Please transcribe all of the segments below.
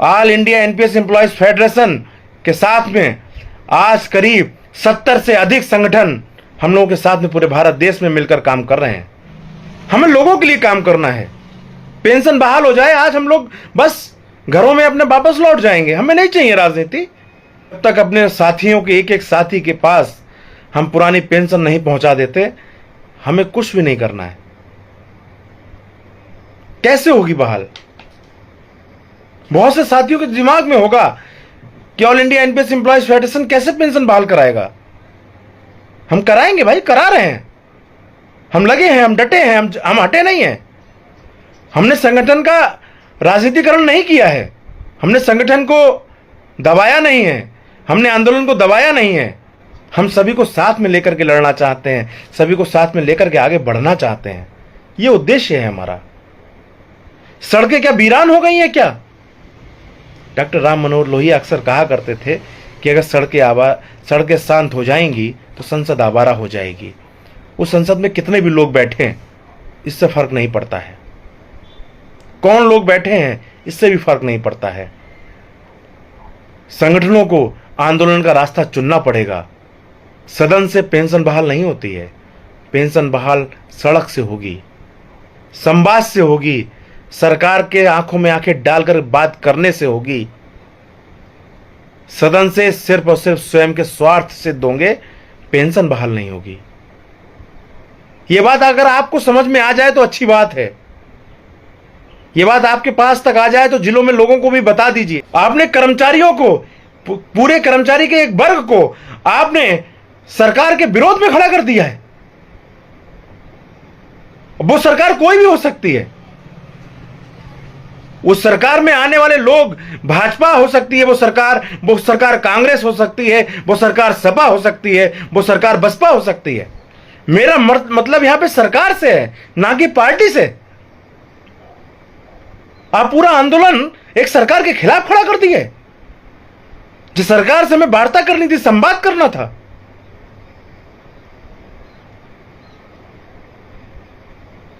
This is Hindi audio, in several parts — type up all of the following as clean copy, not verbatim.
All India NPS employees federation के साथ में आज करीब 70 से अधिक संगठन हम लोगों के साथ में पूरे भारत देश में मिलकर काम कर रहे हैं। हमें लोगों के लिए काम करना है। पेंशन बहाल हो जाए, आज हम लोग बस घरों में अपने वापस लौट जाएंगे। हमें नहीं चाहिए राजनीति। जब तक अपने साथियों के एक एक साथी के पास हम पुरानी पेंशन नहीं पहुंचा देते, हमें कुछ भी नहीं करना है। कैसे होगी बहाल? बहुत से साथियों के दिमाग में होगा कि all India NPS employees federation कैसे पेंशन बहाल कराएगा। हम कराएंगे भाई, करा रहे हैं, हम लगे हैं, हम डटे हैं, हम हटे नहीं हैं। हमने संगठन का राजनीतिकरण नहीं किया है, हमने संगठन को दबाया नहीं है, हमने आंदोलन को दबाया नहीं है। हम सभी को साथ में लेकर के लड़ना चाहते हैं, सभी को साथ में लेकर के आगे बढ़ना चाहते हैं। ये उद्देश्य है हमारा। सड़कें क्या वीरान हो गई हैं क्या? डॉक्टर राम मनोहर लोहिया अक्सर कहा करते थे कि अगर सड़कें शांत हो जाएंगी तो संसद आवारा हो जाएगी। उस संसद में कितने भी लोग बैठे हैं इससे फर्क नहीं पड़ता है, कौन लोग बैठे हैं इससे भी फर्क नहीं पड़ता है। संगठनों को आंदोलन का रास्ता चुनना पड़ेगा। सदन से पेंशन बहाल नहीं होती है। पेंशन बहाल सड़क से होगी, संवाद से होगी, सरकार के आंखों में आंखें डालकर बात करने से होगी। सदन से सिर्फ और सिर्फ स्वयं के स्वार्थ से दोगे पेंशन बहाल नहीं होगी। यह बात अगर आपको समझ में आ जाए तो अच्छी बात है। यह बात आपके पास तक आ जाए तो जिलों में लोगों को भी बता दीजिए। आपने कर्मचारियों को, पूरे कर्मचारी के एक वर्ग को आपने सरकार के विरोध में खड़ा कर दिया है। वो सरकार कोई भी हो सकती है। उस सरकार में आने वाले लोग भाजपा हो सकती है, वो सरकार कांग्रेस हो सकती है, वो सरकार सपा हो सकती है, वो सरकार बसपा हो सकती है। मेरा मतलब यहां पे सरकार से है, ना कि पार्टी से। आप पूरा आंदोलन एक सरकार के खिलाफ खड़ा कर दिए। जिस सरकार से हमें वार्ता करनी थी, संवाद करना था।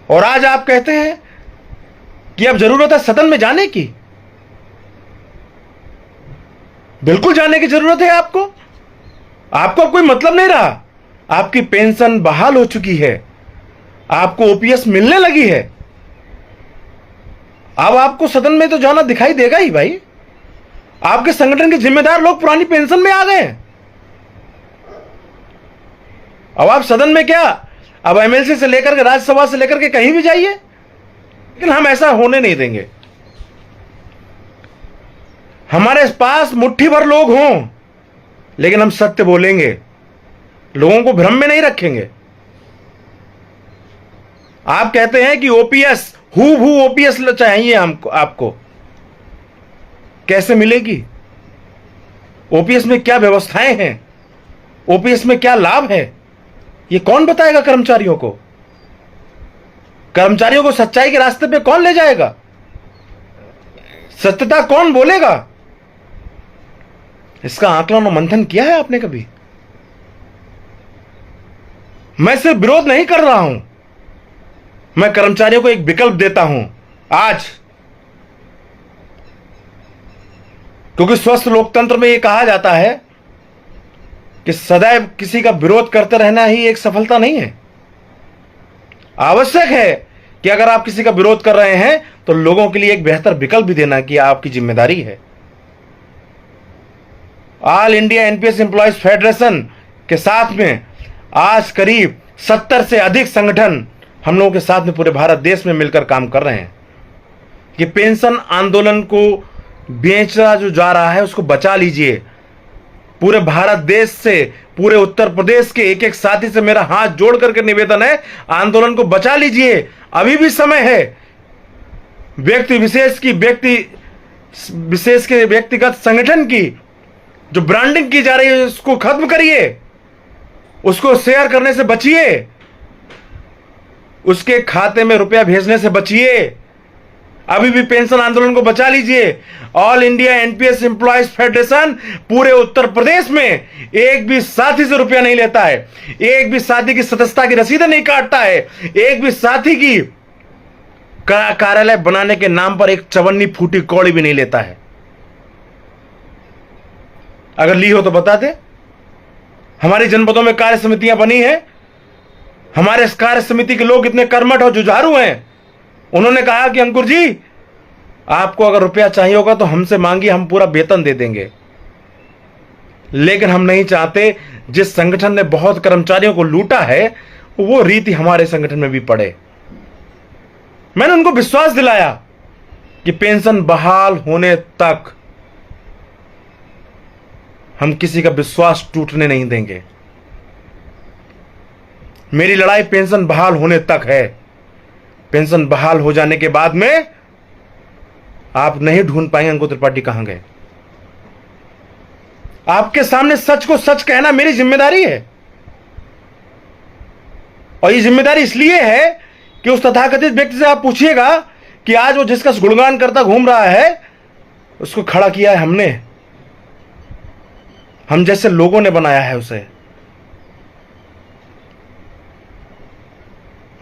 और आज आप कहते हैं कि अब जरूरत है सदन में जाने की। बिल्कुल जाने की जरूरत है आपको। आपको कोई मतलब नहीं रहा। आपकी पेंशन बहाल हो चुकी है, आपको ओपीएस मिलने लगी है। अब आपको सदन में तो जाना दिखाई देगा ही भाई। आपके संगठन के जिम्मेदार लोग पुरानी पेंशन में आ गए। अब आप सदन में क्या, अब एमएलसी से लेकर के राज्यसभा से लेकर के कहीं भी जाइए, लेकिन हम ऐसा होने नहीं देंगे। हमारे पास मुट्ठी भर लोग हों, लेकिन हम सत्य बोलेंगे, लोगों को भ्रम में नहीं रखेंगे। आप कहते हैं कि ओपीएस, हू ओपीएस चाहिए हमको, आपको कैसे मिलेगी? ओपीएस में क्या व्यवस्थाएं हैं, ओपीएस में क्या लाभ है, ये कौन बताएगा कर्मचारियों को? कर्मचारियों को सच्चाई के रास्ते पे कौन ले जाएगा? सत्यता कौन बोलेगा? इसका आकलन और मंथन किया है आपने कभी? मैं सिर्फ विरोध नहीं कर रहा हूं, मैं कर्मचारियों को एक विकल्प देता हूं आज। क्योंकि स्वस्थ लोकतंत्र में यह कहा जाता है कि सदैव किसी का विरोध करते रहना ही एक सफलता नहीं है। आवश्यक है कि अगर आप किसी का विरोध कर रहे हैं तो लोगों के लिए एक बेहतर विकल्प भी देना कि आपकी जिम्मेदारी है। All India NPS employees federation के साथ में आज करीब 70 से अधिक संगठन हम लोगों के साथ में पूरे भारत देश में मिलकर काम कर रहे हैं कि पेंशन आंदोलन को बेचा जो जा रहा है उसको बचा लीजिए। पूरे भारत देश से, पूरे उत्तर प्रदेश के एक एक साथी से मेरा हाथ जोड़ करके निवेदन है, आंदोलन को बचा लीजिए। अभी भी समय है। व्यक्ति विशेष के व्यक्तिगत संगठन की जो ब्रांडिंग की जा रही है उसको खत्म करिए, उसको शेयर करने से बचिए, उसके खाते में रुपया भेजने से बचिए। अभी भी पेंशन आंदोलन को बचा लीजिए। All India NPS employees federation पूरे उत्तर प्रदेश में एक भी साथी से रुपया नहीं लेता है, एक भी साथी की सदस्यता की रसीदें नहीं काटता है, एक भी साथी की कार्यालय बनाने के नाम पर एक चवन्नी फूटी कौड़ी भी नहीं लेता है। अगर ली हो तो बता दे। हमारी जनपदों में कार्य समितियां बनी हैं, हमारे इस कार्य समिति के लोग इतने कर्मठ और जुझारू हैं, उन्होंने कहा कि अंकुर जी आपको अगर रुपया चाहिए होगा तो हमसे मांगिए, हम पूरा वेतन दे देंगे। लेकिन हम नहीं चाहते जिस संगठन ने बहुत कर्मचारियों को लूटा है वो रीति हमारे संगठन में भी पड़े। मैंने उनको विश्वास दिलाया कि पेंशन बहाल होने तक हम किसी का विश्वास टूटने नहीं देंगे। मेरी लड़ाई पेंशन बहाल होने तक है। पेंशन बहाल हो जाने के बाद में आप नहीं ढूंढ पाएंगे अंकुर त्रिपाठी कहां गए। आपके सामने सच को सच कहना मेरी जिम्मेदारी है, और ये जिम्मेदारी इसलिए है कि उस तथाकथित व्यक्ति से आप पूछिएगा कि आज वो जिसका गुणगान करता घूम रहा है उसको खड़ा किया है हमने, हम जैसे लोगों ने बनाया है उसे।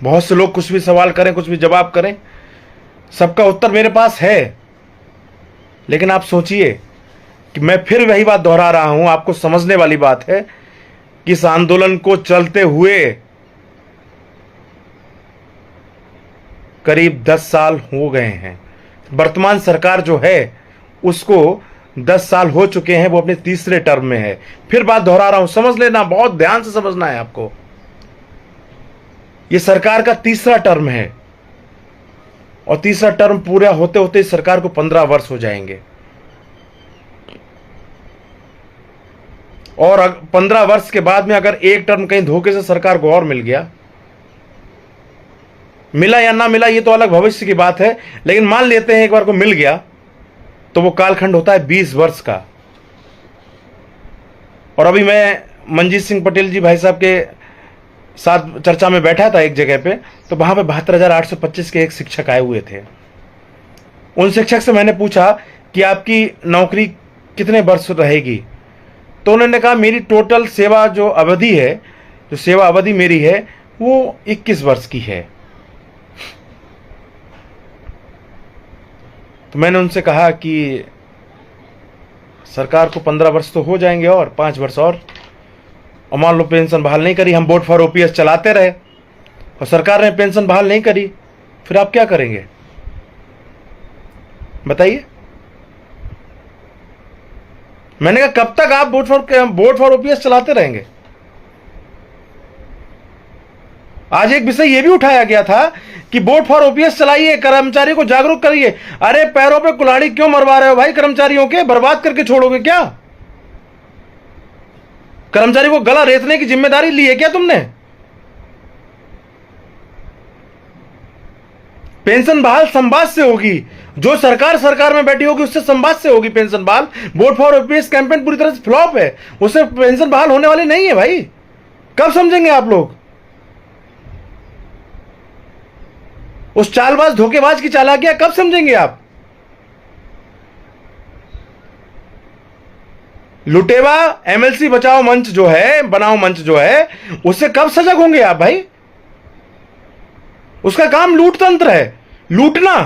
बहुत से लोग कुछ भी सवाल करें, कुछ भी जवाब करें, सबका उत्तर मेरे पास है। लेकिन आप सोचिए कि मैं फिर वही बात दोहरा रहा हूं, आपको समझने वाली बात है कि इस आंदोलन को चलते हुए करीब 10 साल हो गए हैं। वर्तमान सरकार जो है उसको 10 साल हो चुके हैं, वो अपने तीसरे टर्म में है। फिर बात दोहरा रहा हूं, समझ लेना, बहुत ध्यान से समझना है आपको। ये सरकार का तीसरा टर्म है और तीसरा टर्म पूरा होते होते इस सरकार को 15 वर्ष हो जाएंगे। और 15 वर्ष के बाद में अगर एक टर्म कहीं धोखे से सरकार को और मिल गया, मिला या ना मिला ये तो अलग भविष्य की बात है, लेकिन मान लेते हैं एक बार को मिल गया तो वो कालखंड होता है 20 वर्ष का। और अभी मैं मंजीत सिंह पटेल जी भाई साहब के साथ चर्चा में बैठा था एक जगह पे, तो वहां पे 72,825 के एक शिक्षक आए हुए थे। उन शिक्षक से मैंने पूछा कि आपकी नौकरी कितने वर्ष रहेगी, तो उन्होंने कहा मेरी टोटल सेवा जो अवधि है, जो सेवा अवधि मेरी है वो 21 वर्ष की है। तो मैंने उनसे कहा कि सरकार को 15 वर्ष तो हो जाएंगे और 5 वर्ष और मान लो पेंशन बहाल नहीं करी, हम वोट फॉर ओपीएस चलाते रहे और सरकार ने पेंशन बहाल नहीं करी, फिर आप क्या करेंगे बताइए। मैंने कहा कब तक आप वोट फॉर ओपीएस चलाते रहेंगे। आज एक विषय यह भी उठाया गया था कि वोट फॉर ओपीएस चलाइए, कर्मचारी को जागरूक करिए। अरे पैरों पे कुल्हाड़ी क्यों मरवा रहे हो भाई कर्मचारियों के, बर्बाद करके छोड़ोगे क्या? कर्मचारी को गला रेतने की जिम्मेदारी ली है क्या तुमने? पेंशन बहाल संवाद से होगी, जो सरकार में बैठी होगी उससे संवाद से होगी पेंशन बहाल। वोट फॉर ओपीएस कैंपेन पूरी तरह से फ्लॉप है, उससे पेंशन बहाल होने वाली नहीं है भाई। कब समझेंगे आप लोग? उस चालबाज धोखेबाज की चालाकियां कब समझेंगे आप? लुटेवा एमएलसी बचाओ मंच जो है, बनाओ मंच जो है, उससे कब सजग होंगे आप भाई? उसका काम लूट तंत्र है, लूटना,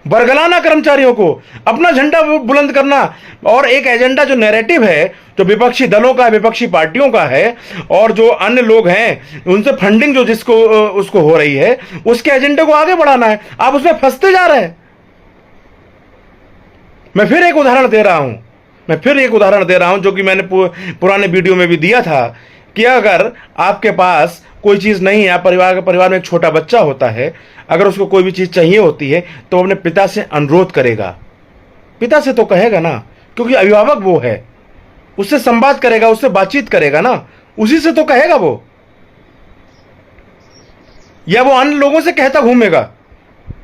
बरगलाना कर्मचारियों को, अपना झंडा बुलंद करना, और एक एजेंडा जो नैरेटिव है, जो विपक्षी दलों का, विपक्षी पार्टियों का है और जो अन्य लोग हैं उनसे फंडिंग जो जिसको उसको हो रही है, उसके एजेंडे को आगे बढ़ाना है। आप उसमें फंसते जा रहे हैं। मैं फिर एक उदाहरण दे रहा हूं जो कि मैंने पुराने वीडियो में भी दिया था कि अगर आपके पास कोई चीज नहीं है, परिवार में एक छोटा बच्चा होता है, अगर उसको कोई भी चीज चाहिए होती है तो अपने पिता से अनुरोध करेगा, पिता से तो कहेगा ना, क्योंकि अभिभावक वो है, उससे संवाद करेगा, उससे बातचीत करेगा ना, उसी से तो कहेगा वो। या वो अन्य लोगों से कहता घूमेगा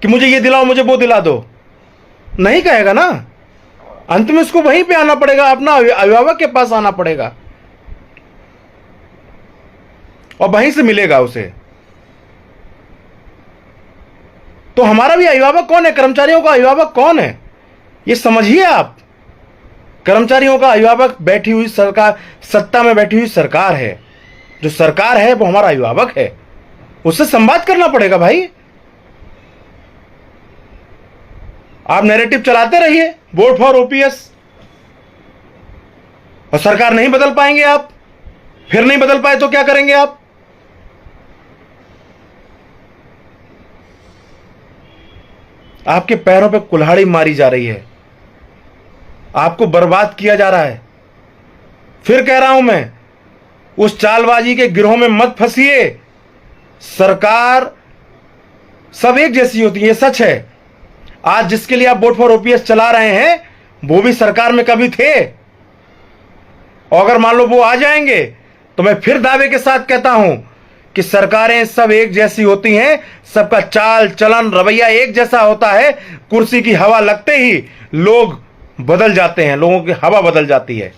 कि मुझे ये दिलाओ, मुझे वो दिला दो, नहीं कहेगा ना। अंत में उसको वहीं पे आना पड़ेगा, अपना अभिभावक के पास आना पड़ेगा और वहीं से मिलेगा उसे। तो हमारा भी अभिभावक कौन है? कर्मचारियों का अभिभावक कौन है? ये समझिए आप। कर्मचारियों का अभिभावक बैठी हुई सरकार, सत्ता में बैठी हुई सरकार है। जो सरकार है वो हमारा अभिभावक है, उससे संवाद करना पड़ेगा भाई। आप नैरेटिव चलाते रहिए, वोट फॉर ओपीएस, और सरकार नहीं बदल पाएंगे आप, फिर नहीं बदल पाए तो क्या करेंगे आप? आपके पैरों पे कुल्हाड़ी मारी जा रही है, आपको बर्बाद किया जा रहा है। फिर कह रहा हूं मैं, उस चालबाजी के गिरोह में मत फंसिए। सरकार सब एक जैसी होती है, ये सच है। आज जिसके लिए आप वोट फॉर ओपीएस चला रहे हैं वो भी सरकार में कभी थे, और अगर मान लो वो आ जाएंगे तो मैं फिर दावे के साथ कहता हूं कि सरकारें सब एक जैसी होती हैं, सबका चाल चलन रवैया एक जैसा होता है। कुर्सी की हवा लगते ही लोग बदल जाते हैं, लोगों की हवा बदल जाती है।